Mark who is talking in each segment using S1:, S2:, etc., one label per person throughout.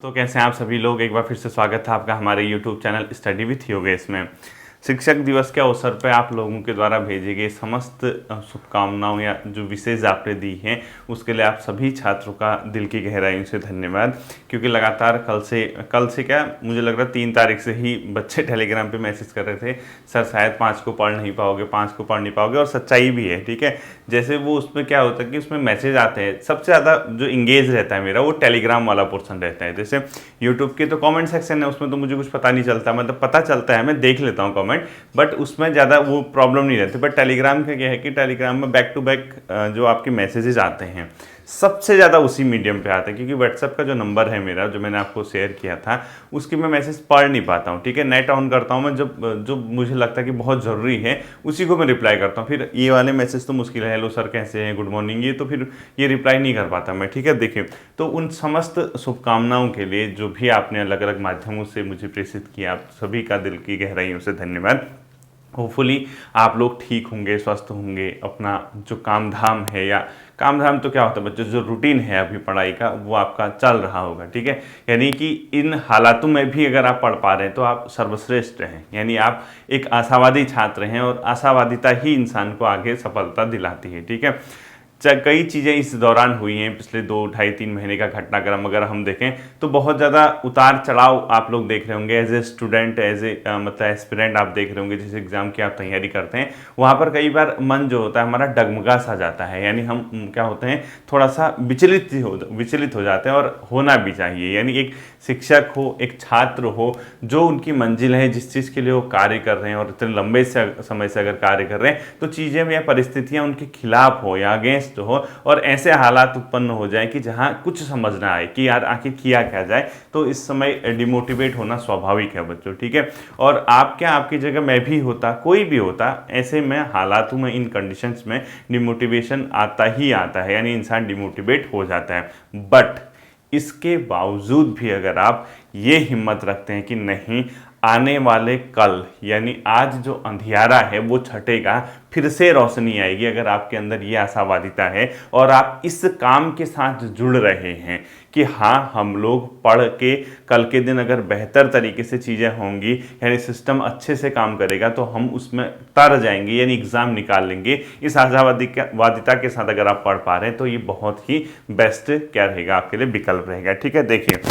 S1: तो कैसे हैं आप सभी लोग। एक बार फिर से स्वागत है आपका हमारे YouTube channel study with Yogesh में। शिक्षक दिवस के अवसर पर आप लोगों के द्वारा भेजे गए समस्त शुभकामनाओं या जो विशेष आपने दी हैं उसके लिए आप सभी छात्रों का दिल की गहराइयों से धन्यवाद। क्योंकि लगातार कल से क्या मुझे लग रहा है 3 तारीख से ही बच्चे टेलीग्राम पे मैसेज कर रहे थे, सर शायद 5 को पढ़ नहीं पाओगे, 5 को पढ़ नहीं पाओगे। और सच्चाई भी है, ठीक है। जैसे वो उसमें क्या होता है कि उसमें मैसेज आते हैं, सबसे ज़्यादा जो इंगेज रहता है मेरा वो टेलीग्राम वाला पोर्सन रहता है। जैसे यूट्यूब के तो कमेंट सेक्शन है, उसमें तो मुझे कुछ पता नहीं चलता, मतलब पता चलता है, मैं देख लेता हूँ कमेंट, बट उसमें ज़्यादा वो प्रॉब्लम नहीं रहती। बट टेलीग्राम का क्या है कि टेलीग्राम में बैक टू बैक जो आपके मैसेजेस आते हैं सबसे ज़्यादा उसी मीडियम पे आते हैं। क्योंकि व्हाट्सएप का जो नंबर है मेरा, जो मैंने आपको शेयर किया था, उसकी मैं मैसेज पढ़ नहीं पाता हूँ, ठीक है। नेट ऑन करता हूँ मैं, जब जो मुझे लगता है कि बहुत ज़रूरी है उसी को मैं रिप्लाई करता हूँ। फिर ये वाले मैसेज तो मुश्किल है, हेलो सर कैसे हैं, गुड मॉर्निंग, ये तो फिर ये रिप्लाई नहीं कर पाता मैं, ठीक है। देखिए, तो उन समस्त शुभकामनाओं के लिए जो भी आपने अलग अलग माध्यमों से मुझे प्रेषित किया, आप सभी का दिल की गहराइयों से धन्यवाद। होपफुली आप लोग ठीक होंगे, स्वस्थ होंगे, अपना जो काम धाम है, या काम धाम तो क्या होता है बच्चों, जो रूटीन है अभी पढ़ाई का वो आपका चल रहा होगा, ठीक है। यानी कि इन हालातों में भी अगर आप पढ़ पा रहे हैं तो आप सर्वश्रेष्ठ हैं। यानी आप एक आशावादी छात्र हैं और आशावादिता ही इंसान को आगे सफलता दिलाती है, ठीक है। कई चीज़ें इस दौरान हुई हैं, पिछले 2 ढाई 3 महीने का घटनाक्रम अगर हम देखें तो बहुत ज़्यादा उतार चढ़ाव आप लोग देख रहे होंगे। एज ए स्टूडेंट, मतलब एस्पिरेंट आप देख रहे होंगे, जिस एग्ज़ाम की आप तैयारी करते हैं वहाँ पर कई बार मन जो होता है हमारा डगमगा सा जाता है। यानी हम क्या होते हैं, थोड़ा सा विचलित हो जाते हैं, और होना भी चाहिए। यानी एक शिक्षक हो, एक छात्र हो, जो उनकी मंजिल है, जिस चीज़ के लिए वो कार्य कर रहे हैं और इतने लंबे समय से अगर कार्य कर रहे हैं, तो चीज़ें या परिस्थितियाँ उनके खिलाफ हो या अगेंस्ट हो, और ऐसे हालात उत्पन्न हो जाए कि जहां कुछ समझ ना आए कि यार आखिर किया क्या जाए, तो इस समय डिमोटिवेट होना स्वाभाविक है बच्चों, ठीक है। और आप क्या, आपकी जगह मैं भी होता, कोई भी होता, ऐसे में हालातों में, इन कंडीशंस में डिमोटिवेशन आता ही आता है, यानी इंसान डिमोटिवेट हो जाता है। बट इसके बावजूद भी अगर आप ये हिम्मत रखते हैं कि नहीं, आने वाले कल, यानी आज जो अंधियारा है वो छटेगा, फिर से रोशनी आएगी, अगर आपके अंदर ये आशावादिता है और आप इस काम के साथ जुड़ रहे हैं कि हाँ, हम लोग पढ़ के कल के दिन अगर बेहतर तरीके से चीज़ें होंगी, यानी सिस्टम अच्छे से काम करेगा, तो हम उसमें तर जाएंगे, यानी एग्ज़ाम निकाल लेंगे। इस आशावादिता के साथ अगर आप पढ़ पा रहे हैं तो ये बहुत ही बेस्ट क्या रहेगा आपके लिए, विकल्प रहेगा, ठीक है। देखिए,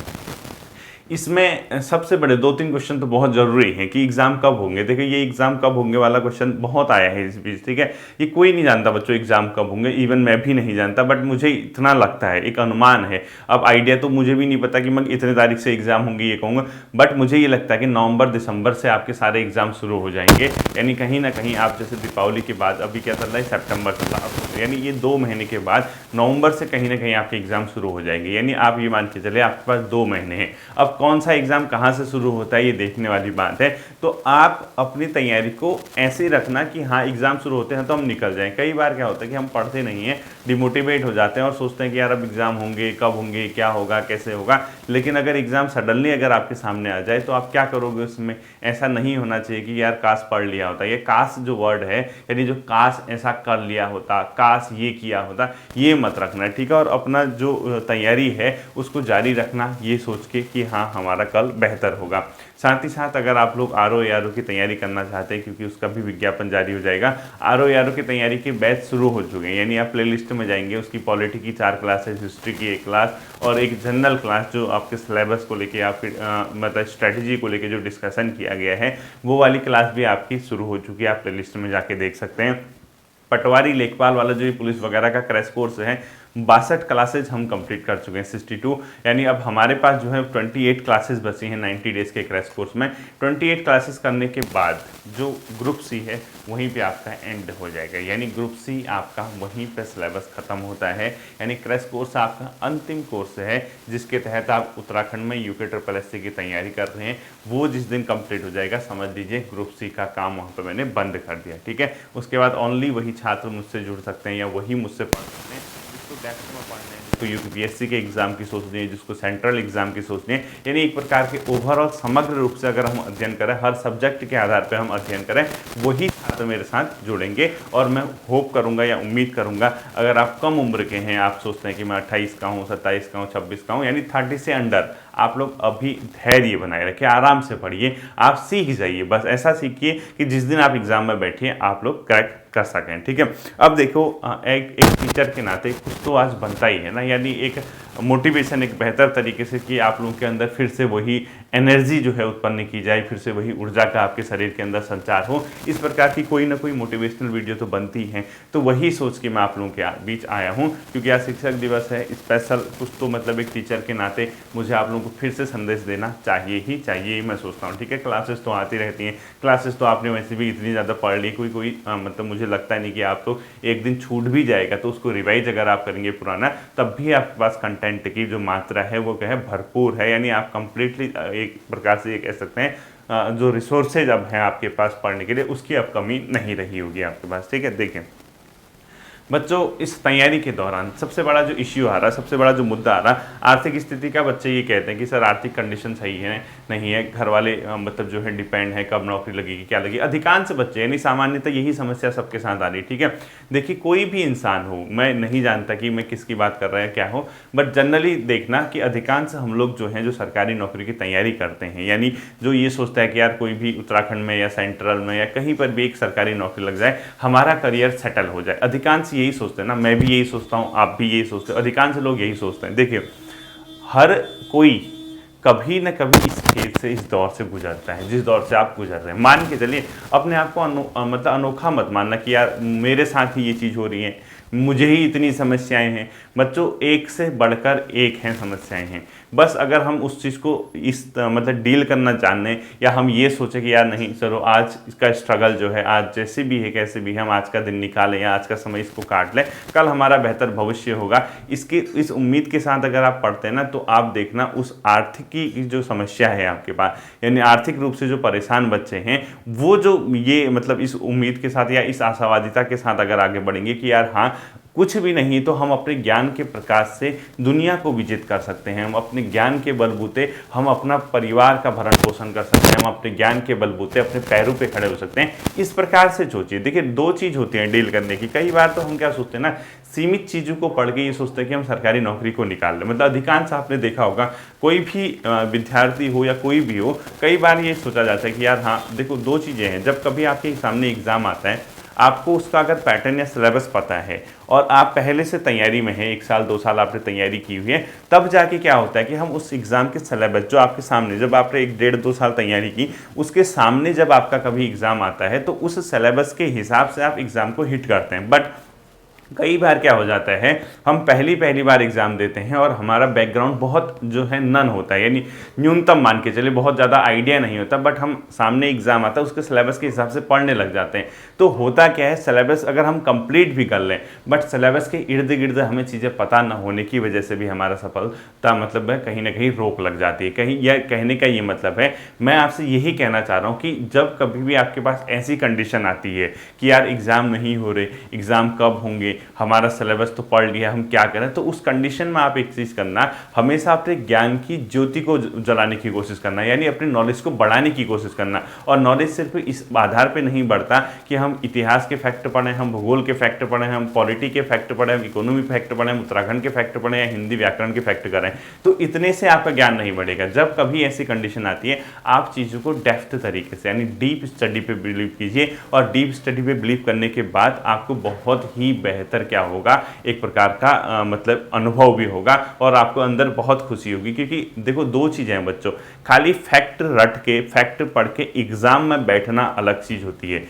S1: इसमें सबसे बड़े 2-3 क्वेश्चन तो बहुत ज़रूरी हैं कि एग्ज़ाम कब होंगे। देखिए, ये एग्ज़ाम कब होंगे वाला क्वेश्चन बहुत आया है इस बीच, ठीक है। ये कोई नहीं जानता बच्चों एग्ज़ाम कब होंगे, इवन मैं भी नहीं जानता, बट मुझे इतना लगता है, एक अनुमान है। अब आइडिया तो मुझे भी नहीं पता कि मैं इतने तारीख से एग्ज़ाम होंगे ये कहूँगा, बट मुझे ये लगता है कि नवंबर दिसंबर से आपके सारे एग्ज़ाम शुरू हो जाएंगे। यानी कहीं ना कहीं आप जैसे दीपावली के बाद, अभी क्या चल रहा है, सितंबर चल रहा है, यानी ये 2 महीने के बाद नवंबर से कहीं ना कहीं आपके एग्ज़ाम शुरू हो जाएंगे। यानी आप ये मान के चले आपके पास 2 महीने हैं। अब कौन सा एग्ज़ाम कहाँ से शुरू होता है ये देखने वाली बात है। तो आप अपनी तैयारी को ऐसे ही रखना कि हाँ, एग्ज़ाम शुरू होते हैं तो हम निकल जाएं। कई बार क्या होता है कि हम पढ़ते नहीं हैं, डिमोटिवेट हो जाते हैं और सोचते हैं कि यार अब एग्ज़ाम होंगे, कब होंगे, क्या होगा, कैसे होगा। लेकिन अगर एग्ज़ाम सडनली अगर आपके सामने आ जाए तो आप क्या करोगे उसमें। ऐसा नहीं होना चाहिए कि यार काश पढ़ लिया होता। ये काश जो वर्ड है, यानी जो काश ऐसा कर लिया होता, काश ये किया होता, ये मत रखना, ठीक है। और अपना जो तैयारी है उसको जारी रखना, ये सोच के कि हाँ, हमारा कल बेहतर होगा। साथ ही साथ अगर आप लोग आर ओ की तैयारी करना चाहते हैं, क्योंकि उसका भी विज्ञापन जारी हो जाएगा, आर ओ की तैयारी के बैच शुरू हो चुके हैं। यानी आप प्लेलिस्ट में जाएंगे, उसकी पॉलिटी की 4 क्लासेस, हिस्ट्री की 1 क्लास और एक जनरल क्लास जो आपके सिलेबस को लेके या फिर मतलब स्ट्रैटेजी को लेके जो डिस्कशन किया गया है, वो वाली क्लास भी आपकी शुरू हो चुकी है। आप प्लेलिस्ट में जाके देख सकते हैं। पटवारी लेखपाल वाला जो ये पुलिस वगैरह का क्रैश कोर्स है, 62 क्लासेज हम कंप्लीट कर चुके हैं, 62। यानी अब हमारे पास जो है 28 क्लासेस बची हैं 90 डेज़ के क्रैश कोर्स में। 28 क्लासेस करने के बाद जो ग्रुप सी है वहीं पे आपका एंड हो जाएगा। यानी ग्रुप सी आपका वहीं पे सिलेबस ख़त्म होता है। यानी क्रैश कोर्स आपका अंतिम कोर्स है, जिसके तहत आप उत्तराखंड में UKSSC की तैयारी कर रहे हैं। वो जिस दिन कंप्लीट हो जाएगा, समझ लीजिए ग्रुप सी का काम वहाँ पर मैंने बंद कर दिया, ठीक है। उसके बाद ओनली वही छात्र मुझसे जुड़ सकते हैं या वही मुझसे पढ़ सकते हैं जिसको डेप्थ में पढ़ना है, जिसको UPSC के एग्ज़ाम की सोचनी है, जिसको सेंट्रल एग्ज़ाम की सोचनी है। यानी एक प्रकार के ओवरऑल समग्र रूप से अगर हम अध्ययन करें, हर सब्जेक्ट के आधार पर हम अध्ययन करें, वही छात्र मेरे साथ जुड़ेंगे। और मैं होप करूंगा या उम्मीद करूंगा, अगर आप कम उम्र के हैं, आप सोचते हैं कि मैं 28 का हूँ, 27 का हूँ, 26 का हूँ, यानी 30 से अंडर आप लोग अभी धैर्य बनाए रखिए, आराम से पढ़िए, आप सीख जाइए, बस ऐसा सीखिए कि जिस दिन आप एग्जाम में बैठिए आप लोग क्रैक कर सकें। ठीक है, अब देखो एक टीचर के नाते कुछ तो आज बनता ही है ना, यानी एक मोटिवेशन एक बेहतर तरीके से कि आप लोगों के अंदर फिर से वही एनर्जी जो है उत्पन्न की जाए, फिर से वही ऊर्जा का आपके शरीर के अंदर संचार हो, इस प्रकार की कोई ना कोई मोटिवेशनल वीडियो तो बनती है। तो वही सोच के मैं आप लोगों के बीच आया हूँ, क्योंकि आज शिक्षक दिवस है, स्पेशल कुछ तो मतलब एक टीचर के नाते मुझे आप लोगों को फिर से संदेश देना चाहिए ही चाहिए, मैं सोचता हूँ। ठीक है, क्लासेस तो आती रहती हैं, क्लासेस तो आपने वैसे भी इतनी ज़्यादा पढ़ ली, कोई मतलब मुझे लगता नहीं कि आप तो एक दिन छूट भी जाएगा तो उसको रिवाइज अगर आप करेंगे पुराना, तब भी आपके पास कंटेंट की जो मात्रा है वो क्या है, भरपूर है। यानी आप कंप्लीटली एक प्रकार से ये कह सकते हैं जो रिसोर्सेज अब हैं आपके पास पढ़ने के लिए, उसकी अब कमी नहीं रही होगी आपके पास। ठीक है, देखें बच्चों, इस तैयारी के दौरान सबसे बड़ा जो इश्यू आ रहा है, सबसे बड़ा जो मुद्दा आ रहा है, आर्थिक स्थिति का। बच्चे ये कहते हैं कि सर आर्थिक कंडीशन सही है नहीं है, घर वाले मतलब जो है डिपेंड है, कब नौकरी लगेगी क्या लगेगी। अधिकांश बच्चे यानी सामान्यतः यही समस्या सबके साथ आ रही है। ठीक है, देखिए कोई भी इंसान हो, मैं नहीं जानता कि मैं किसकी बात कर रहा है क्या हो, बट जनरली देखना कि अधिकांश हम लोग जो हैं जो सरकारी नौकरी की तैयारी करते हैं, यानी जो ये सोचता है कि यार कोई भी उत्तराखंड में या सेंट्रल में या कहीं पर भी एक सरकारी नौकरी लग जाए, हमारा करियर सेटल हो जाए। अधिकांश यही सोचते हैं ना, मैं भी यही सोचता हूँ, आप भी यही सोचते हैं, अधिकांश लोग यही सोचते हैं। देखिए हर कोई कभी न कभी इस फेज से, इस दौर से गुजरता है, जिस दौर से आप गुजर रहे हैं। मान के चलिए, अपने आप को मतलब अनोखा मत मानना कि यार मेरे साथ ही ये चीज़ हो रही है, मुझे ही इतनी समस्याएं हैं। बच्चों, एक से बढ़कर एक हैं समस्याएं हैं, बस अगर हम उस चीज़ को इस मतलब डील करना जाने, या हम ये सोचें कि यार नहीं चलो आज इसका स्ट्रगल जो है, आज जैसे भी है कैसे भी हम आज का दिन निकालें या आज का समय इसको काट लें, कल हमारा बेहतर भविष्य होगा, इसकी इस उम्मीद के साथ अगर आप पढ़ते हैं ना, तो आप देखना उस आर्थिकी की जो समस्या है आपके पास, यानी आर्थिक रूप से जो परेशान बच्चे हैं, वो जो ये मतलब इस उम्मीद के साथ या इस आशावादिता के साथ अगर आगे बढ़ेंगे कि यार हाँ कुछ भी नहीं तो हम अपने ज्ञान के प्रकाश से दुनिया को विजित कर सकते हैं, हम अपने ज्ञान के बलबूते हम अपना परिवार का भरण पोषण कर सकते हैं, हम अपने ज्ञान के बलबूते अपने पैरों पे खड़े हो सकते हैं, इस प्रकार से सोचिए। देखिए दो चीज़ होती हैं डील करने की। कई बार तो हम क्या सोचते हैं ना, सीमित चीज़ों को पढ़ के ये सोचते हैं कि हम सरकारी नौकरी को निकाल लें। मतलब अधिकांश आपने देखा होगा, कोई भी विद्यार्थी हो या कोई भी हो, कई बार ये सोचा जाता है कि यार हाँ देखो दो चीज़ें हैं, जब कभी आपके सामने एग्ज़ाम आता है, आपको उसका अगर पैटर्न या सिलेबस पता है और आप पहले से तैयारी में हैं, 1 साल 2 साल आपने तैयारी की हुई है, तब जाके क्या होता है कि हम उस एग्ज़ाम के सिलेबस जो आपके सामने, जब आपने 1 डेढ़ 2 साल तैयारी की, उसके सामने जब आपका कभी एग्ज़ाम आता है तो उस सिलेबस के हिसाब से आप एग्ज़ाम को हिट करते हैं। बट कई बार क्या हो जाता है, हम पहली बार एग्ज़ाम देते हैं और हमारा बैकग्राउंड बहुत जो है नन होता है, यानी न्यूनतम मान के चलिए, बहुत ज़्यादा आइडिया नहीं होता, बट हम सामने एग्ज़ाम आता है उसके सिलेबस के हिसाब से पढ़ने लग जाते हैं। तो होता क्या है, सिलेबस अगर हम कंप्लीट भी कर लें, बट सिलेबस के इर्द गिर्द हमें चीज़ें पता न होने की वजह से भी हमारा सफलता मतलब है कहीं ना कहीं रोक लग जाती है। कहीं यह कहने का ये मतलब है, मैं आपसे यही कहना चाह रहा हूँ कि जब कभी भी आपके पास ऐसी कंडीशन आती है कि यार एग्ज़ाम नहीं हो रहे, एग्ज़ाम कब होंगे, हमारा सिलेबस तो पढ़ लिया, हम क्या करें, तो उस कंडीशन में आप एक चीज़ करना, हमेशा अपने ज्ञान की ज्योति को जलाने की कोशिश करना, यानी अपने नॉलेज को बढ़ाने की कोशिश करना। और नॉलेज सिर्फ इस आधार पे नहीं बढ़ता कि हम इतिहास के फैक्ट पढ़ें, हम भूगोल के फैक्ट पढ़ें, हम पॉलिटी के फैक्ट पढ़ें, हम इकोनॉमी फैक्ट पढ़ें, हम उत्तराखंड के फैक्ट पढ़ें या हिंदी व्याकरण के फैक्ट करें, तो इतने से आपका ज्ञान नहीं बढ़ेगा। जब कभी ऐसी कंडीशन आती है, आप चीज़ों को डेप्थ तरीके से यानी डीप स्टडी पे बिलीव कीजिए, और डीप स्टडी पे बिलीव करने के बाद आपको बहुत ही बेहतर क्या होगा, एक प्रकार का मतलब अनुभव भी होगा और आपको अंदर बहुत खुशी होगी। क्योंकि देखो दो चीज़ें हैं बच्चों, खाली फैक्ट रट के, फैक्ट पढ़ के एग्जाम में बैठना अलग चीज़ होती है,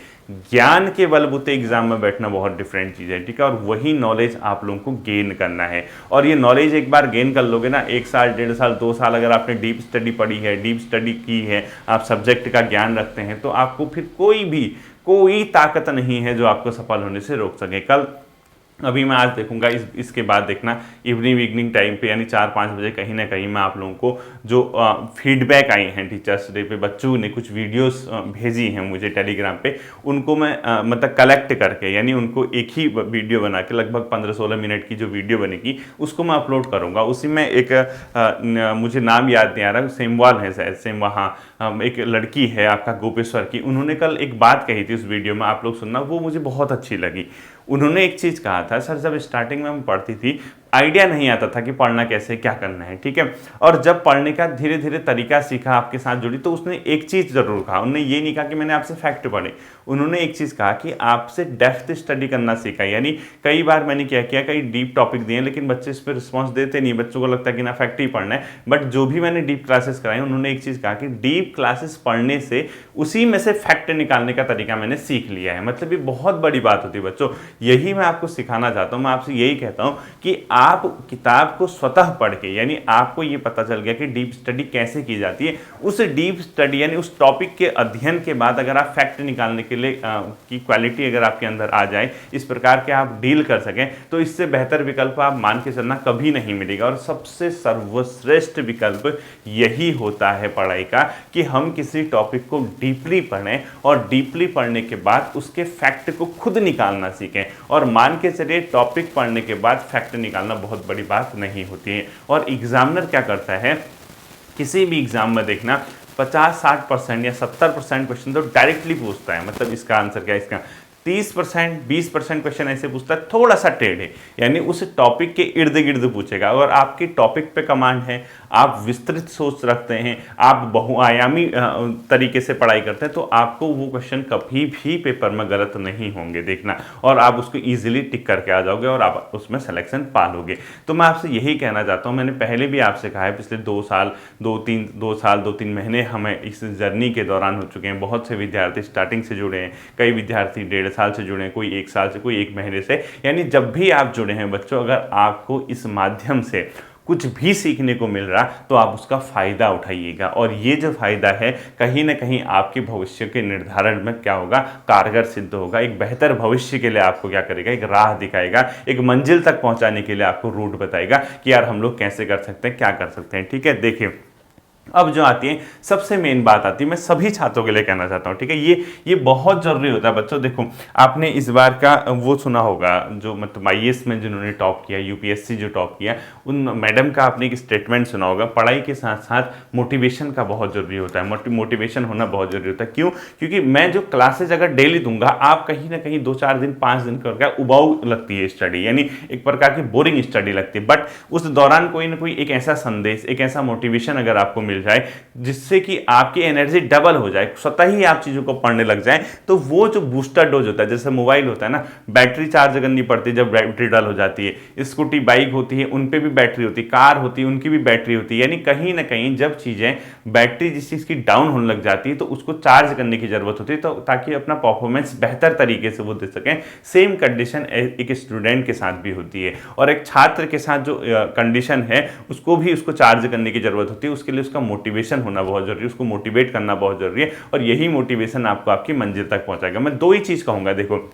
S1: ज्ञान के बलबूते एग्जाम में बैठना बहुत डिफरेंट चीज़ है। ठीक है, और वही नॉलेज आप लोगों को गेन करना है। और ये नॉलेज एक बार गेन कर लोगे ना, 1 साल 1.5 साल 2 साल अगर आपने डीप स्टडी पढ़ी है, डीप स्टडी की है, आप सब्जेक्ट का ज्ञान रखते हैं, तो आपको फिर कोई ताकत नहीं है जो आपको सफल होने से रोक सके। कल अभी मैं आज देखूंगा, इसके बाद देखना इवनिंग टाइम पे, यानी 4-5 बजे कहीं ना कहीं मैं आप लोगों को जो फीडबैक आई हैं टीचर्स डे पे, बच्चों ने कुछ वीडियोस भेजी हैं मुझे टेलीग्राम पे, उनको मैं मतलब कलेक्ट करके, यानी उनको एक ही वीडियो बना के, लगभग 15-16 मिनट की जो वीडियो बनेगी उसको मैं अपलोड करूँगा। उसी में एक मुझे नाम याद नहीं आ रहा, सेमवाल है शायद, सेम वहाँ एक लड़की है आपका गोपेश्वर की, उन्होंने कल एक बात कही थी उस वीडियो में, आप लोग सुनना, वो मुझे बहुत अच्छी लगी। उन्होंने एक चीज़ कहा था, सर जब स्टार्टिंग में हम पढ़ती थी आइडिया नहीं आता था कि पढ़ना कैसे, क्या करना है, ठीक है। और जब पढ़ने का धीरे धीरे तरीका सीखा, आपके साथ जुड़ी, तो उसने एक चीज़ ज़रूर कहा, उन्होंने ये नहीं कहा कि मैंने आपसे फैक्ट पढ़े, उन्होंने एक चीज़ कहा कि आपसे डेप्थ स्टडी करना सीखा। यानी कई बार मैंने क्या किया, कई डीप टॉपिक दिए लेकिन बच्चे इस पर रिस्पॉन्स देते नहीं, बच्चों को लगता है कि ना फैक्ट ही पढ़ना है। बट जो भी मैंने डीप क्लासेस कराई, उन्होंने एक चीज़ कहा कि डीप क्लासेस पढ़ने से उसी में से फैक्ट निकालने का तरीका मैंने सीख लिया है। मतलब ये बहुत बड़ी बात होती है बच्चों, यही मैं आपको सिखाना चाहता हूँ। मैं आपसे यही कहता हूँ कि आप किताब को स्वतः पढ़ के, यानी आपको ये पता चल गया कि डीप स्टडी कैसे की जाती है, उस डीप स्टडी यानी उस टॉपिक के अध्ययन के बाद अगर आप फैक्ट निकालने के लिए की क्वालिटी अगर आपके अंदर आ जाए, इस प्रकार के आप डील कर सकें, तो इससे बेहतर विकल्प आप मान के चलना कभी नहीं मिलेगा। और सबसे सर्वश्रेष्ठ विकल्प यही होता है पढ़ाई का, कि हम किसी टॉपिक को डीपली पढ़ें और डीपली पढ़ने के बाद उसके फैक्ट को खुद निकालना सीखें। और मान के चलिए टॉपिक पढ़ने के बाद फैक्ट निकालना बहुत बड़ी बात नहीं होती है। और एग्जामिनर क्या करता है, किसी भी एग्जाम में देखना 50-60% या 70% क्वेश्चन तो डायरेक्टली पूछता है, मतलब इसका आंसर क्या है, इसका 30% 20% क्वेश्चन ऐसे पूछता है, थोड़ा सा टेढ़े, यानी उस टॉपिक के इर्द गिर्द पूछेगा। अगर आपकी टॉपिक पे कमांड है, आप विस्तृत सोच रखते हैं, आप बहुआयामी तरीके से पढ़ाई करते हैं, तो आपको वो क्वेश्चन कभी भी पेपर में गलत नहीं होंगे, देखना। और आप उसको ईजिली टिक करके आ जाओगे और आप उसमें सिलेक्शन पा लोगे। तो मैं आपसे यही कहना चाहता हूँ, मैंने पहले भी आपसे कहा है, पिछले 2 साल 2-3 महीने हमें इस जर्नी के दौरान हो चुके हैं। बहुत से विद्यार्थी स्टार्टिंग से जुड़े हैं, कई विद्यार्थी 1.5 साल से जुड़े हैं, कोई 1 साल से, कोई 1 महीने से। यानी जब भी आप जुड़े हैं बच्चों, अगर आपको इस माध्यम से कुछ भी सीखने को मिल रहा, तो आप उसका फ़ायदा उठाइएगा। और ये जो फ़ायदा है, कहीं ना कहीं आपके भविष्य के निर्धारण में क्या होगा, कारगर सिद्ध होगा। एक बेहतर भविष्य के लिए आपको क्या करेगा, एक राह दिखाएगा, एक मंजिल तक पहुंचाने के लिए आपको रूट बताएगा कि यार हम लोग कैसे कर सकते हैं, क्या कर सकते हैं, ठीक है। देखिए, अब जो आती है सबसे मेन बात आती है, मैं सभी छात्रों के लिए कहना चाहता हूँ, ठीक है। ये बहुत जरूरी होता है बच्चों। देखो, आपने इस बार का वो सुना होगा, जो मतलब आईएएस में जिन्होंने टॉप किया, यूपीएससी जो टॉप किया, उन मैडम का आपने एक स्टेटमेंट सुना होगा, पढ़ाई के साथ साथ मोटिवेशन का बहुत जरूरी होता है, मोटिवेशन होना बहुत जरूरी होता है। क्यों? क्योंकि मैं जो क्लासेज अगर डेली दूंगा, आप कहीं ना कहीं 2-4 दिन 5 दिन करके उबाऊ लगती है स्टडी, यानी एक प्रकार की बोरिंग स्टडी लगती है। बट उस दौरान कोई ना कोई एक ऐसा संदेश, एक ऐसा मोटिवेशन अगर आपको मिल जाए, जिससे कि आपकी एनर्जी डबल हो जाए, स्वतः ही आप चीजों को पढ़ने लग जाएं, तो वो जो बूस्टर डोज होता है, जैसे मोबाइल होता है ना, बैटरी चार्ज करनी पड़ती है जब बैटरी डल हो जाती है, स्कूटी बाइक होती है उन पे भी बैटरी होती है, कार होती है उनकी भी बैटरी होती है। यानी कहीं ना कहीं जब चीजें, बैटरी जिस चीज की डाउन होने लग जाती है, तो उसको चार्ज करने की जरूरत होती है, तो ताकि अपना परफॉर्मेंस बेहतर तरीके से वो दे सकें। सेम कंडीशन एक स्टूडेंट के साथ भी होती है, और एक छात्र के साथ जो कंडीशन है, उसको भी उसको चार्ज करने की जरूरत होती है। उसके लिए उसका मोटिवेशन होना बहुत जरूरी है, उसको मोटिवेट करना बहुत जरूरी है, और यही मोटिवेशन आपको आपकी मंजिल तक पहुंचाएगा। मैं 2 ही चीज कहूंगा। देखो,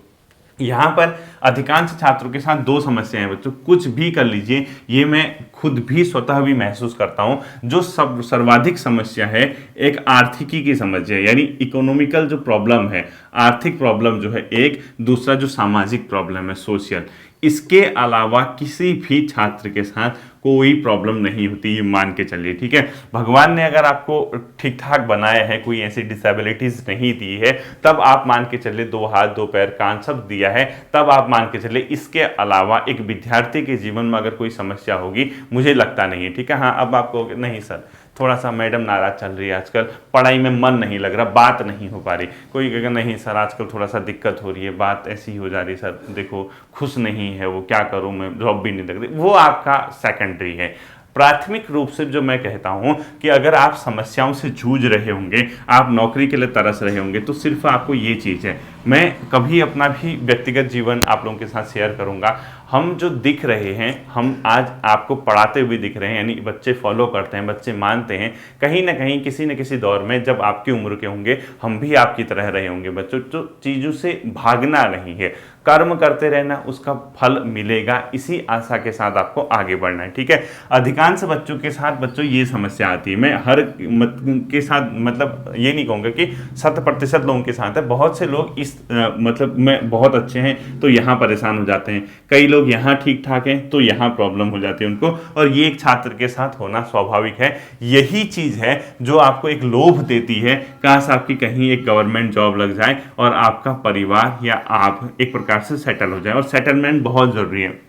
S1: यहाँ पर अधिकांश छात्रों के साथ 2 समस्याएं बच्चों, कुछ भी कर लीजिए, ये मैं खुद भी स्वतः भी महसूस करता हूं। जो सब सर्वाधिक समस्या है, एक आर्थिकी की समस्या है, यानी इकोनॉमिकल जो प्रॉब्लम है, आर्थिक प्रॉब्लम जो है एक, दूसरा जो सामाजिक प्रॉब्लम है, सोशल। इसके अलावा किसी भी छात्र के साथ कोई प्रॉब्लम नहीं होती, ये मान के चलिए, ठीक है। भगवान ने अगर आपको ठीक ठाक बनाया है, कोई ऐसी डिसेबिलिटीज नहीं दी है, तब आप मान के चलिए 2 हाथ 2 पैर कान सब दिया है, तब आप मान के चलिए। इसके अलावा एक विद्यार्थी के जीवन में अगर कोई समस्या होगी, मुझे लगता नहीं है, ठीक है। हाँ, अब आपको नहीं सर, थोड़ा सा मैडम नाराज चल रही है आजकल, पढ़ाई में मन नहीं लग रहा, बात नहीं हो पा रही। कोई कहेगा नहीं सर, आजकल थोड़ा सा दिक्कत हो रही है, बात ऐसी हो जा रही है सर, देखो खुश नहीं है वो, क्या करूं मैं, जॉब भी नहीं लग रही। वो आपका सेकेंडरी है। प्राथमिक रूप से जो मैं कहता हूं कि अगर आप समस्याओं से जूझ रहे होंगे, आप नौकरी के लिए तरस रहे होंगे, तो सिर्फ आपको ये चीज़ है। मैं कभी अपना भी व्यक्तिगत जीवन आप लोगों के साथ शेयर करूंगा। हम जो दिख रहे हैं, हम आज आपको पढ़ाते हुए दिख रहे हैं, यानी बच्चे फॉलो करते हैं, बच्चे मानते हैं, कहीं ना कहीं किसी न किसी दौर में जब आपकी उम्र के होंगे, हम भी आपकी तरह रहे होंगे बच्चों। तो चीज़ों से भागना नहीं है, कर्म करते रहना, उसका फल मिलेगा, इसी आशा के साथ आपको आगे बढ़ना है, ठीक है। अधिकांश बच्चों के साथ बच्चों ये समस्या आती है। मैं हर के साथ मतलब ये नहीं कहूँगा कि 100% लोगों के साथ है, बहुत से लोग इस मतलब में बहुत अच्छे हैं तो यहाँ परेशान हो जाते हैं, कई लोग यहाँ ठीक ठाक हैं तो यहाँ प्रॉब्लम हो जाती है उनको, और ये एक छात्र के साथ होना स्वाभाविक है। यही चीज़ है जो आपको एक लोभ देती है, काश आपकी कहीं एक गवर्नमेंट जॉब लग जाए और आपका परिवार या आप एक प्रकार से सेटल हो जाए, और सेटलमेंट बहुत ज़रूरी है।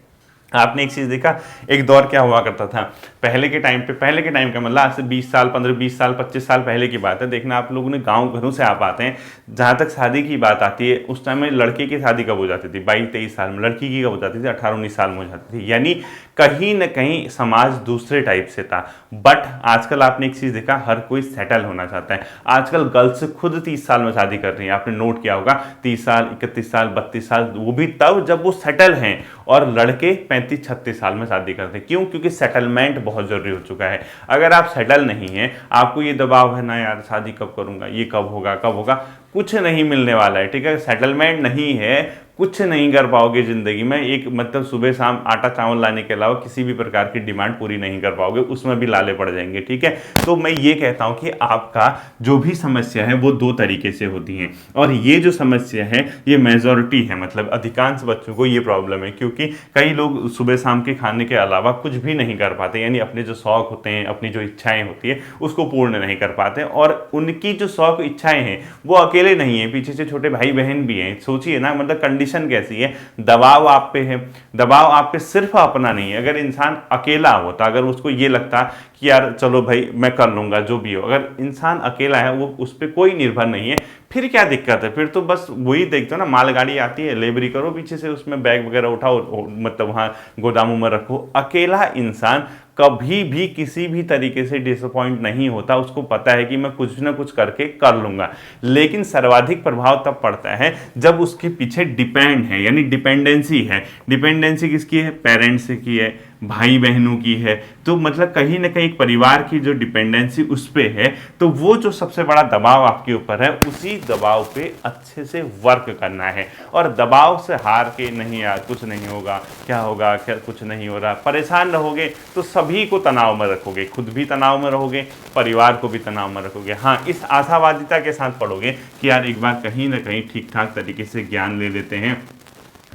S1: आपने एक चीज देखा, एक दौर क्या हुआ करता था पहले के टाइम पे, पहले के टाइम का मतलब आज से 20 साल 15-20 साल 25 साल पहले की बात है, देखना आप लोगों ने गांव घरों से आप आते हैं, जहां तक शादी की बात आती है उस टाइम में लड़के की शादी कब हो जाती थी 22-23 साल में, लड़की की कब हो जाती थी 18-19 साल में हो जाती थी, यानी कहीं ना कहीं समाज दूसरे टाइप से था। बट आजकल आपने एक चीज देखा, हर कोई सेटल होना चाहता है, आजकल गर्ल्स खुद 30 साल में शादी कर रही है, आपने नोट किया होगा 30 साल 31 साल 32 साल, वो भी तब जब वो सेटल हैं, और लड़के 35-36 साल में शादी करते हैं। क्यों? क्योंकि सेटलमेंट बहुत जरूरी हो चुका है। अगर आप सेटल नहीं हैं, आपको ये दबाव है ना यार शादी कब करूंगा, ये कब होगा कब होगा, कुछ नहीं मिलने वाला है, ठीक है। सेटलमेंट नहीं है, कुछ नहीं कर पाओगे जिंदगी में, एक मतलब सुबह शाम आटा चावल लाने के अलावा किसी भी प्रकार की डिमांड पूरी नहीं कर पाओगे, उसमें भी लाले पड़ जाएंगे, ठीक है। तो मैं ये कहता हूं कि आपका जो भी समस्या है वो दो तरीके से होती है, और ये जो समस्या है ये मेजॉरिटी है, मतलब अधिकांश बच्चों को ये प्रॉब्लम है, क्योंकि कई लोग सुबह शाम के खाने के अलावा कुछ भी नहीं कर पाते, यानी अपने जो शौक होते हैं, अपनी जो इच्छाएं होती है उसको पूर्ण नहीं कर पाते, और उनकी जो शौक इच्छाएं हैं वो अकेले नहीं है, पीछे से छोटे भाई बहन भी हैं। सोचिए ना, मतलब कंडीशन कैसी है, दबाव आप पे है, दबाव आप पे सिर्फ अपना नहीं है। अगर इंसान अकेला होता, अगर उसको ये लगता कि यार चलो भाई मैं कर लूंगा जो भी हो, अगर इंसान अकेला है, वो उस पर कोई निर्भर नहीं है, फिर क्या दिक्कत है, फिर तो बस वही देखते हो ना, मालगाड़ी आती है, लेबरी करो पीछे से, उसमें बैग वगैरह उठाओ, मतलब वहां गोदामों में रखो। अकेला इंसान कभी भी किसी भी तरीके से डिसअपॉइंट नहीं होता, उसको पता है कि मैं कुछ ना कुछ करके कर लूंगा। लेकिन सर्वाधिक प्रभाव तब पड़ता है जब उसके पीछे डिपेंड है, यानी डिपेंडेंसी है। डिपेंडेंसी किसकी है? पेरेंट्स की है, भाई बहनों की है, तो मतलब कहीं ना कहीं परिवार की जो डिपेंडेंसी उस पर है, तो वो जो सबसे बड़ा दबाव आपके ऊपर है, उसी दबाव पे अच्छे से वर्क करना है। और दबाव से हार के नहीं यार कुछ नहीं होगा, क्या होगा, क्या कुछ नहीं हो रहा, परेशान रहोगे तो सभी को तनाव में रखोगे, खुद भी तनाव में रहोगे, परिवार को भी तनाव में रखोगे। हाँ, इस आशावादिता के साथ पढ़ोगे कि यार एक बार कहीं ना कहीं ठीक ठाक तरीके से ज्ञान ले लेते हैं,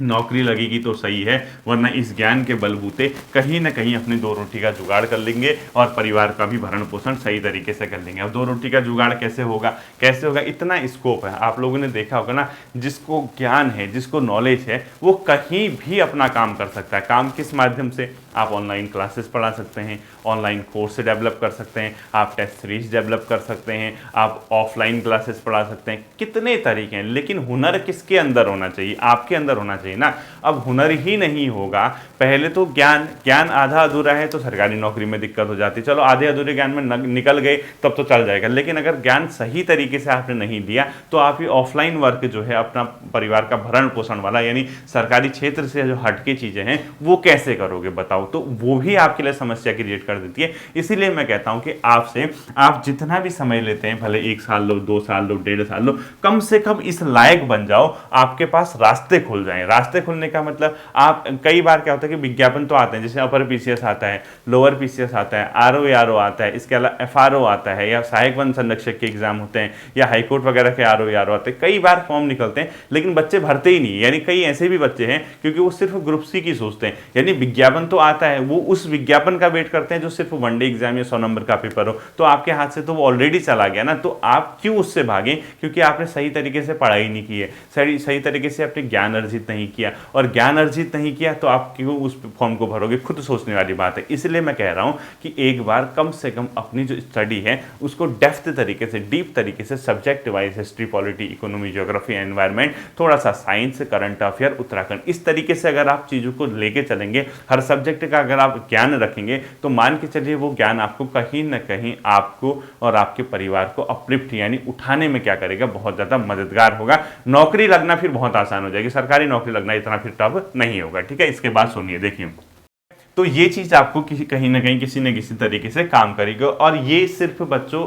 S1: नौकरी लगेगी तो सही है, वरना इस ज्ञान के बलबूते कहीं ना कहीं अपनी दो रोटी का जुगाड़ कर लेंगे और परिवार का भी भरण पोषण सही तरीके से कर लेंगे। अब दो रोटी का जुगाड़ कैसे होगा, कैसे होगा, इतना स्कोप है। आप लोगों ने देखा होगा ना, जिसको ज्ञान है, जिसको नॉलेज है, वो कहीं भी अपना काम कर सकता है। काम किस माध्यम से? आप ऑनलाइन क्लासेस पढ़ा सकते हैं, ऑनलाइन कोर्स डेवलप कर सकते हैं, आप टेस्ट सीरीज डेवलप कर सकते हैं, आप ऑफलाइन क्लासेस पढ़ा सकते हैं, कितने तरीके हैं। लेकिन हुनर किसके अंदर होना चाहिए? आपके अंदर होना चाहिए ना। अब हुनर ही नहीं होगा, पहले तो ज्ञान आधा अधूरा है तो सरकारी नौकरी में दिक्कत हो जाती है, चलो आधे अधूरे ज्ञान में निकल गए तब तो चल जाएगा। लेकिन अगर ज्ञान सही तरीके से आपने नहीं दिया तो आप ये ऑफलाइन वर्क जो है, अपना परिवार का भरण पोषण वाला, यानी सरकारी क्षेत्र से जो हटके चीजें हैं, वो कैसे करोगे बताओ? तो वो भी आपके लिए समस्या क्रिएट कर देती है। इसीलिए मैं कहता हूं कि आपसे आप जितना भी समय लेते हैं, भले 1 साल लो, 2 साल लो, 1.5 साल लो, कम से कम इस लायक बन जाओ, आपके पास रास्ते खुल जाएं। रास्ते खुलने का मतलब, आप कई बार क्या होता है कि विज्ञापन तो आते हैं, जैसे अपर पीसीएस आता है, लोअर पीसीएस आता है, आरओ आता है, इसके अलावा एफआरओ आता है, या सहायक वन संरक्षक के एग्जाम होते हैं, या हाईकोर्ट वगैरह के आरओ आते हैं। कई बार फॉर्म निकलते हैं लेकिन बच्चे भरते ही नहीं, यानी कई ऐसे भी बच्चे हैं क्योंकि वो सिर्फ ग्रुप सी की सोचते हैं, यानी विज्ञापन तो आता है, वो उस विज्ञापन का वेट करते हैं जो सिर्फ वनडे एग्जाम या 100 नंबर का पेपर हो, तो आपके हाथ से तो वो ऑलरेडी चला गया ना। तो आप क्यों उससे भागें? क्योंकि आपने सही तरीके से पढ़ाई नहीं की है, सही तरीके से आपने ज्ञान अर्जित नहीं किया, और ज्ञान अर्जित नहीं किया तो आप क्यों उस फॉर्म को भरोगे? खुद सोचने वाली बात है। इसलिए मैं कह रहा हूं कि एक बार कम से कम अपनी जो स्टडी है उसको डेप्थ तरीके से, डीप तरीके से, subject wise, history, polity, economy, geography, environment, थोड़ा सा साइंस, करंट अफेयर, उत्तराखंड, इस तरीके से अगर आप चीजों को लेके चलेंगे, हर सब्जेक्ट का अगर आप ज्ञान रखेंगे, तो मान के चलिए वो ज्ञान आपको कहीं ना कहीं आपको और आपके परिवार को अपलिफ्ट यानी उठाने में क्या करेगा? बहुत ज्यादा मददगार होगा। नौकरी लगना फिर बहुत आसान हो जाएगी, सरकारी नौकरी लगना इतना फिर टफ नहीं होगा, ठीक है। इसके बाद सुनिए, देखिए, तो ये चीज आपको कहीं ना कहीं किसी न किसी तरीके से काम करेगी। और ये सिर्फ बच्चों,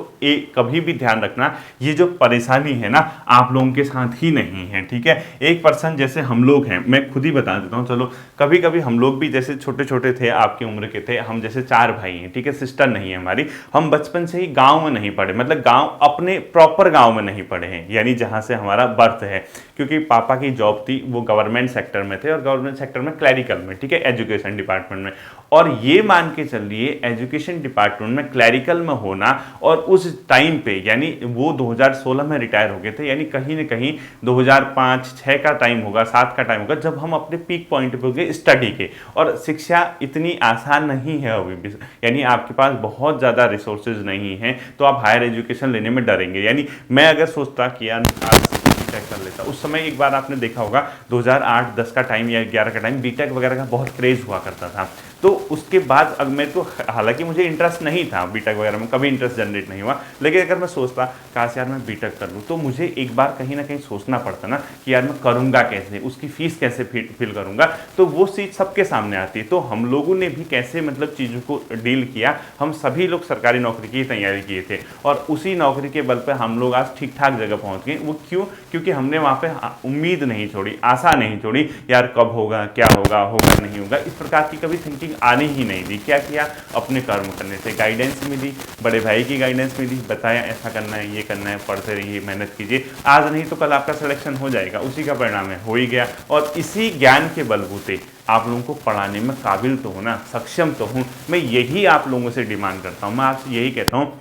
S1: कभी भी ध्यान रखना, ये जो परेशानी है ना, आप लोगों के साथ ही नहीं है, ठीक है। एक पर्सन जैसे हम लोग हैं, मैं खुद ही बता देता हूँ, चलो कभी कभी हम लोग भी जैसे छोटे छोटे थे, आपकी उम्र के थे, हम जैसे 4 भाई हैं, ठीक है, सिस्टर नहीं है हमारी, हम बचपन से ही गाँव में नहीं पढ़े, मतलब गाँव, अपने प्रॉपर गाँव में नहीं पढ़े हैं, यानी जहाँ से हमारा बर्थ है, क्योंकि पापा की जॉब थी, वो गवर्नमेंट सेक्टर में थे, और गवर्नमेंट सेक्टर में क्लैरिकल में, ठीक है, एजुकेशन डिपार्टमेंट में। और ये मान के चलिए एजुकेशन डिपार्टमेंट में क्लैरिकल में होना, और उस टाइम पे यानी वो 2016 में रिटायर हो गए थे, यानी कहीं ना कहीं 2005-6 का टाइम होगा, 7 का टाइम होगा, जब हम अपने पीक पॉइंट पे हो गए स्टडी के। और शिक्षा इतनी आसान नहीं है अभी भी, यानी आपके पास बहुत ज़्यादा रिसोर्सेज नहीं है, तो आप हायर एजुकेशन लेने में डरेंगे। यानी मैं अगर सोचता कि यार बीटेक कर लेता, उस समय एक बार आपने देखा होगा 2008-10 का टाइम या 11 का टाइम बीटेक वगैरह का बहुत क्रेज हुआ करता था। तो उसके बाद अब मेरे को, हालांकि मुझे इंटरेस्ट नहीं था बीटेक वगैरह में, कभी इंटरेस्ट जनरेट नहीं हुआ, लेकिन अगर मैं सोचता काश यार मैं बीटेक कर लूँ, तो मुझे एक बार कहीं ना कहीं सोचना पड़ता ना कि यार मैं करूँगा कैसे, उसकी फीस कैसे फिल करूँगा, तो वो चीज़ सबके सामने आती है। तो हम लोगों ने भी कैसे मतलब चीज़ों को डील किया, हम सभी लोग सरकारी नौकरी की तैयारी किए थे, और उसी नौकरी के बल पर हम लोग आज ठीक ठाक जगह पहुँच गए। वो क्यों? क्योंकि हमने वहाँ पे उम्मीद नहीं छोड़ी, आशा नहीं छोड़ी, यार कब होगा, क्या होगा, होगा नहीं होगा, इस प्रकार की कभी थिंकिंग आने ही नहीं दी। क्या किया? अपने कर्म करने से गाइडेंस मिली, बड़े भाई की गाइडेंस मिली, बताया ऐसा करना है, ये करना है, पढ़ते रहिए, मेहनत कीजिए, आज नहीं तो कल आपका सिलेक्शन हो जाएगा, उसी का परिणाम है, हो ही गया। और इसी ज्ञान के बलबूते आप लोगों को पढ़ाने में काबिल तो होना, सक्षम तो हूँ, मैं यही आप लोगों से डिमांड करता हूँ। मैं आपसे यही कहता हूँ,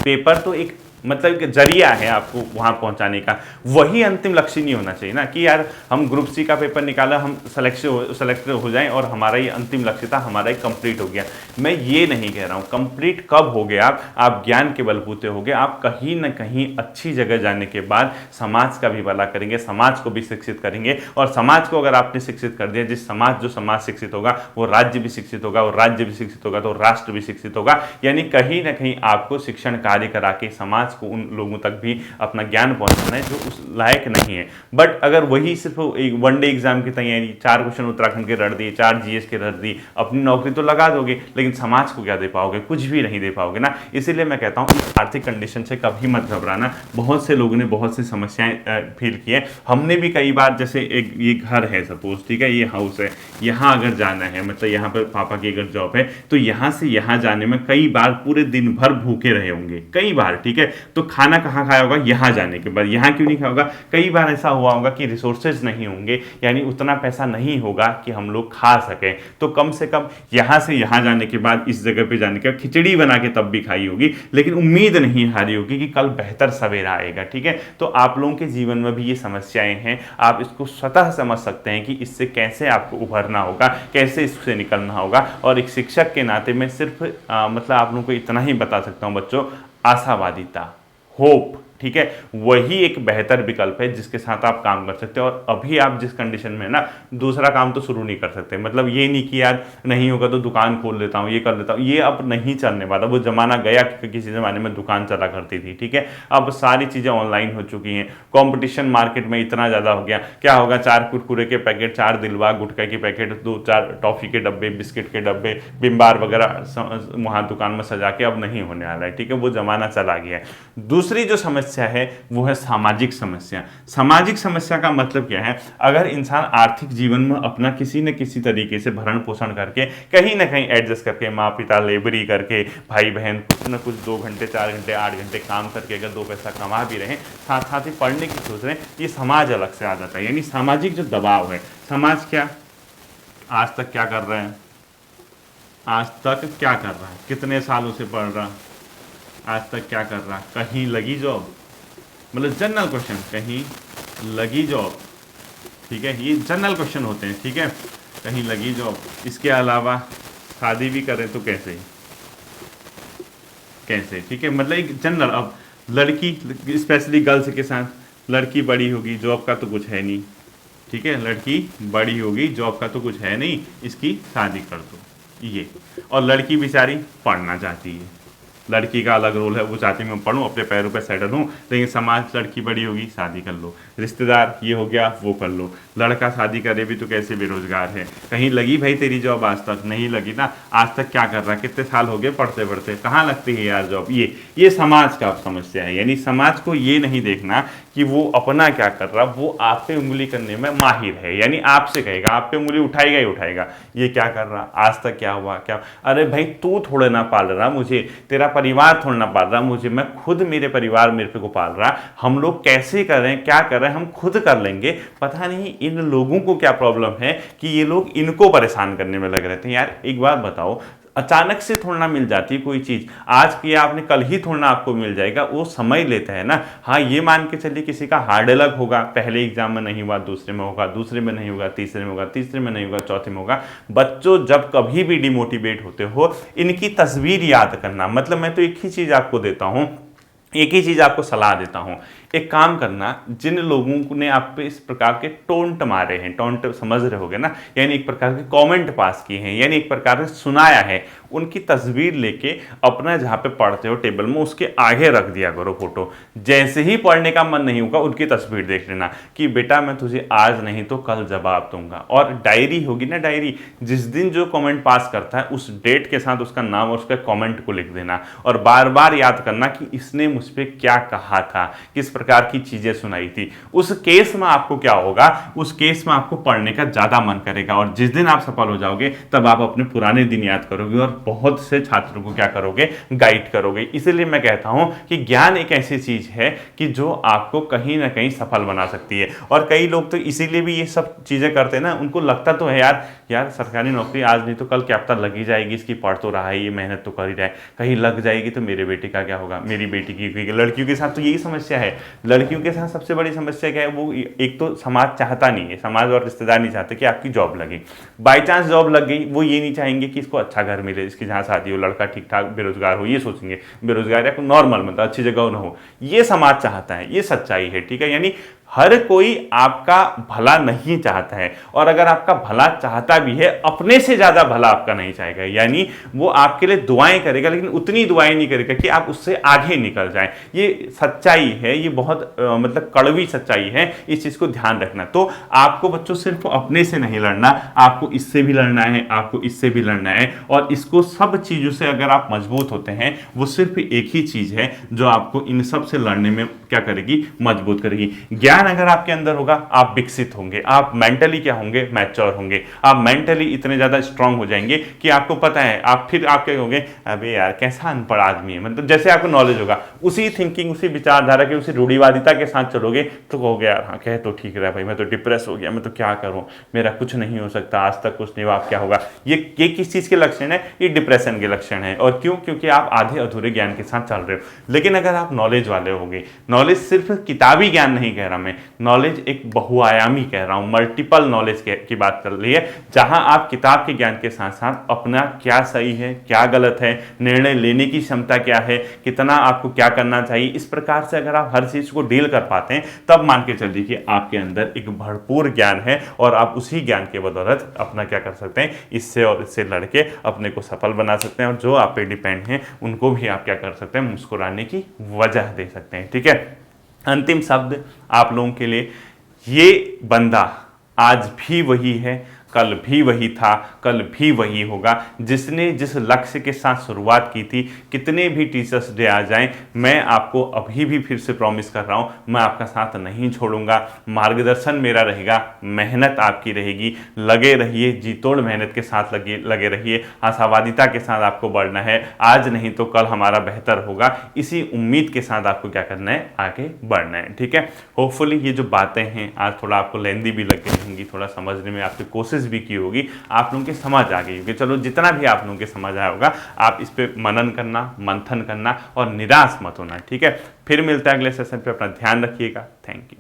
S1: पेपर तो एक मतलब कि जरिया है आपको वहां पहुंचाने का, वही अंतिम लक्ष्य नहीं होना चाहिए ना कि यार हम ग्रुप सी का पेपर निकाला, हम सेलेक्ट हो जाएं और हमारा ये अंतिम लक्ष्य था, हमारा ये कंप्लीट हो गया। मैं ये नहीं कह रहा हूं कंप्लीट कब हो गया, आप ज्ञान के बलबूते हो गए, आप कहीं ना कहीं अच्छी जगह जाने के बाद समाज का भी भला करेंगे, समाज को भी शिक्षित करेंगे, और समाज को अगर आपने शिक्षित कर दिया, जो समाज शिक्षित होगा वो राज्य भी शिक्षित होगा, और राज्य भी शिक्षित होगा तो राष्ट्र भी शिक्षित होगा। यानी कहीं ना कहीं आपको शिक्षण कार्य करा के समाज को, उन लोगों तक भी अपना ज्ञान पहुंचाना है जो उस लायक नहीं है। बट अगर वही सिर्फ एक वनडे एग्जाम की तैयारी, 4 क्वेश्चन उत्तराखंड के रट दिए, 4 जीएस के रट दी, अपनी नौकरी तो लगा दोगे, लेकिन समाज को क्या दे पाओगे? कुछ भी नहीं दे पाओगे ना। इसीलिए मैं कहता हूँ इस आर्थिक कंडीशन से कभी मत घबराना। बहुत से लोगों ने बहुत सी समस्याएं फील की है, हमने भी कई बार, जैसे एक ये घर है सपोज, ठीक है, ये हाउस है, यहाँ अगर जाना है, मतलब यहाँ पर पापा की अगर जॉब है, तो यहाँ से यहाँ जाने में कई बार पूरे दिन भर भूखे रहे होंगे, कई बार, ठीक है। तो खाना कहाँ खाया होगा? यहाँ जाने के बाद। यहाँ क्यों नहीं खाया होगा? कई बार ऐसा हुआ होगा कि रिसोर्सेज नहीं होंगे, यानी उतना पैसा नहीं होगा कि हम लोग खा सकें, तो कम से कम यहाँ से यहाँ जाने के बाद इस जगह पे जाने के बाद खिचड़ी बना के तब भी खाई होगी, लेकिन उम्मीद नहीं हारी होगी कि कल बेहतर सवेरा आएगा, ठीक है। तो आप लोगों के जीवन में भी ये समस्याएं हैं, आप इसको स्वतः समझ सकते हैं कि इससे कैसे आपको उभरना होगा, कैसे इससे निकलना होगा। और एक शिक्षक के नाते मैं सिर्फ मतलब आप लोगों को इतना ही बता सकता हूँ बच्चों, आशावादिता, होप, ठीक है, वही एक बेहतर विकल्प है जिसके साथ आप काम कर सकते हैं। और अभी आप जिस कंडीशन में है ना, दूसरा काम तो शुरू नहीं कर सकते, मतलब ये नहीं कि यार नहीं होगा तो दुकान खोल लेता हूँ, ये कर लेता हूँ, ये अब नहीं चलने वाला। वो जमाना गया कि किसी जमाने में दुकान चला करती थी, ठीक है, अब सारी चीज़ें ऑनलाइन हो चुकी हैं, कॉम्पिटिशन मार्केट में इतना ज़्यादा हो गया, क्या होगा, 4 कुरकुरे के पैकेट, 4 दिलवा गुटखा के पैकेट, 2-4 टॉफ़ी के डब्बे, बिस्किट के डब्बे, बिम्बार वगैरह वहाँ दुकान में सजा के अब नहीं होने वाला है, ठीक है, वो जमाना चला गया है। दूसरी जो समस्या है वो है सामाजिक समस्या। सामाजिक समस्या का मतलब क्या है? अगर इंसान आर्थिक जीवन में अपना किसी न किसी तरीके से भरण पोषण करके, कहीं ना कहीं एडजस्ट करके, माँ पिता लेबरी करके, भाई बहन कुछ न कुछ 2 घंटे 4 घंटे 8 घंटे काम करके अगर 2 पैसा कमा भी रहे, साथ साथ ही पढ़ने की सोच रहे हैं, ये समाज अलग से आ जाता है। यानी सामाजिक जो दबाव है, समाज क्या आज तक क्या कर रहे हैं, आज तक क्या कर रहा है, कितने सालों से पढ़ रहा, आज तक क्या कर रहा, कहीं लगी जॉब, मतलब जनरल क्वेश्चन, कहीं लगी जॉब, ठीक है, ये जनरल क्वेश्चन होते हैं, ठीक है, कहीं लगी जॉब। इसके अलावा शादी भी करें तो कैसे कैसे, ठीक है, मतलब एक जनरल। अब लड़की, स्पेशली गर्ल्स के साथ, लड़की बड़ी होगी, जॉब का तो कुछ है नहीं, ठीक है, लड़की बड़ी होगी, जॉब का तो कुछ है नहीं, इसकी शादी कर दो, ये। और लड़की बेचारी पढ़ना चाहती है, लड़की का अलग रोल है, वो चाहती है मैं पढ़ूँ, अपने पैरों पे सेटल हूँ, लेकिन समाज, लड़की बड़ी होगी शादी कर लो, रिश्तेदार ये हो गया वो कर लो, लड़का शादी करे भी तो कैसे बेरोजगार है, कहीं लगी भाई तेरी जॉब, आज तक नहीं लगी ना, आज तक क्या कर रहा है, कितने साल हो गए पढ़ते पढ़ते, कहाँ लगती है यार जॉब। ये समाज का समस्या है। यानी समाज को ये नहीं देखना कि वो अपना क्या कर रहा, वो आप पे उंगली करने में माहिर है, यानी आपसे कहेगा, आप पे उंगली उठाएगा ही उठाएगा, ये क्या कर रहा, आज तक क्या हुआ, क्या, अरे भाई तू थोड़े ना पाल रहा मुझे, तेरा परिवार थोड़ा ना पाल रहा, मुझे मैं खुद, मेरे परिवार मेरे को पाल रहा, हम लोग कैसे कर रहे हैं, क्या कर रहे हैं, हम खुद कर लेंगे। पता नहीं इन लोगों को क्या प्रॉब्लम है कि ये लोग इनको परेशान करने में लग रहे थे। यार एक बात बताओ, अचानक से थोड़ा ना मिल जाती है कोई चीज़, आज किया आपने कल ही थोड़ा ना आपको मिल जाएगा, वो समय लेता है ना। हाँ ये मान के चलिए किसी का हार्ड लक होगा, पहले एग्जाम में नहीं हुआ, दूसरे में होगा, दूसरे में नहीं होगा, तीसरे में होगा, तीसरे में नहीं होगा, चौथे में होगा। बच्चों जब कभी भी डिमोटिवेट होते हो, इनकी तस्वीर याद करना, मतलब मैं तो एक ही चीज़ आपको देता हूँ, एक ही चीज़ आपको सलाह देता हूँ, एक काम करना, जिन लोगों ने आप पे इस प्रकार के टोंट मारे हैं, टोंट समझ रहे होगे ना, यानी एक प्रकार के कमेंट पास किए हैं, यानी एक प्रकार से सुनाया है, उनकी तस्वीर लेके अपना जहाँ पे पढ़ते हो टेबल में उसके आगे रख दिया करो फोटो। जैसे ही पढ़ने का मन नहीं होगा उनकी तस्वीर देख लेना कि बेटा मैं तुझे आज नहीं तो कल जवाब दूंगा। और डायरी होगी ना, डायरी, जिस दिन जो कमेंट पास करता है उस डेट के साथ उसका नाम और उसका कमेंट को लिख देना, और बार बार याद करना कि इसने मुझ पर क्या कहा था, किस प्रकार की चीजें सुनाई थी। उस केस में आपको क्या होगा, उस केस में आपको पढ़ने का ज्यादा मन करेगा, और जिस दिन आप सफल हो जाओगे तब आप अपने पुराने दिन याद करोगे और बहुत से छात्रों को क्या करोगे, गाइड करोगे। इसलिए मैं कहता हूं कि ज्ञान एक ऐसी चीज है कि जो आपको कहीं ना कहीं सफल बना सकती है। और कई लोग तो इसीलिए भी ये सब चीजें करते हैं ना, उनको लगता तो है यार सरकारी नौकरी आज नहीं तो कल क्या पता लग ही जाएगी, इसकी पढ़ तो रहा है, ये मेहनत तो कर ही रहा है, कहीं लग जाएगी तो मेरे बेटे का क्या होगा, मेरी बेटी की। लड़कियों के साथ तो यही समस्या है, लड़कियों के साथ सबसे बड़ी समस्या क्या है, वो एक तो समाज चाहता नहीं है, समाज और रिश्तेदार नहीं चाहते कि आपकी जॉब लगे। बाई चांस जॉब लग गई, वो ये नहीं चाहेंगे कि इसको अच्छा घर मिले, इसकी जहाँ शादी हो, लड़का ठीक ठाक बेरोजगार हो, ये सोचेंगे बेरोजगार या नॉर्मल मतलब अच्छी जगह ना हो, ये समाज चाहता है, ये सच्चाई है। ठीक है, यानी हर कोई आपका भला नहीं चाहता है, और अगर आपका भला चाहता भी है, अपने से ज्यादा भला आपका नहीं चाहेगा। यानी वो आपके लिए दुआएं करेगा, लेकिन उतनी दुआएं नहीं करेगा कि आप उससे आगे निकल जाएं। ये सच्चाई है, ये बहुत मतलब कड़वी सच्चाई है, इस चीज को ध्यान रखना। तो आपको बच्चों सिर्फ अपने से नहीं लड़ना, आपको इससे भी लड़ना है, आपको इससे भी लड़ना है, और इसको सब चीजों से अगर आप मजबूत होते हैं, वो सिर्फ एक ही चीज है जो आपको इन सब से लड़ने में क्या करेगी, मजबूत करेगी। ज्ञान अगर आपके अंदर होगा, आप विकसित होंगे, आप मेंटली क्या होंगे, मैच्योर होंगे, आप मेंटली इतने ज्यादा स्ट्रांग हो जाएंगे कि आपको पता है, आप फिर आप क्या होंगे, अबे यार कैसा अनपढ़ आदमी है, मतलब जैसे आपको नॉलेज होगा, उसी थिंकिंग, उसी विचारधारा के, उसी रूढ़िवादिता के साथ चलोगे तो कहोगे यार हाँ कह तो ठीक रहा भाई, मैं तो डिप्रेस हो गया, मैं तो क्या करूं, मेरा कुछ नहीं हो सकता, आज तक कुछ नहीं हुआ, क्या होगा। ये किस चीज के लक्षण है, ये डिप्रेशन के लक्षण है। और क्यों, क्योंकि आप आधे अधूरे ज्ञान के साथ चल रहे हो। लेकिन अगर आप नॉलेज वाले होंगे, नॉलेज सिर्फ किताबी ज्ञान नहीं कह रहा मैं, नॉलेज एक बहुआयामी कह रहा हूं, मल्टीपल नॉलेज की बात कर रही है, जहां आप किताब के ज्ञान के साथ साथ अपना क्या सही है, क्या गलत है, निर्णय लेने की क्षमता क्या है, कितना आपको क्या करना चाहिए, इस प्रकार से अगर आप हर चीज को डील कर पाते हैं, तब मान के चलिए कि आपके अंदर एक भरपूर ज्ञान है, और आप उसी ज्ञान के बदौलत अपना क्या कर सकते हैं, इससे और इससे लड़के अपने को सफल बना सकते हैं, और जो आप पे डिपेंड हैं उनको भी आप क्या कर सकते हैं, मुस्कुराने की वजह दे सकते हैं। ठीक है, अंतिम शब्द आप लोगों के लिए, ये बंदा आज भी वही है, कल भी वही था, कल भी वही होगा। जिसने जिस लक्ष्य के साथ शुरुआत की थी, कितने भी टीचर्स डे आ जाएं, मैं आपको अभी भी फिर से प्रॉमिस कर रहा हूं, मैं आपका साथ नहीं छोड़ूंगा, मार्गदर्शन मेरा रहेगा, मेहनत आपकी रहेगी, लगे रहिए, जी तोड़ मेहनत के साथ लगे रहिए, आशावादिता के साथ आपको बढ़ना है, आज नहीं तो कल हमारा बेहतर होगा, इसी उम्मीद के साथ आपको क्या करना है, आगे बढ़ना है। ठीक है, होपफुली ये जो बातें हैं आज थोड़ा आपको लेंदी भी लग गई होंगी, थोड़ा समझने में आपकी कोशिश भी की होगी, आप लोगों के समझ आ गई होगी। चलो जितना भी आप लोगों के समझ आया होगा, आप इस पे मनन करना, मंथन करना, और निराश मत होना। ठीक है, फिर मिलता है अगले सेशन पे, अपना ध्यान रखिएगा। Thank you.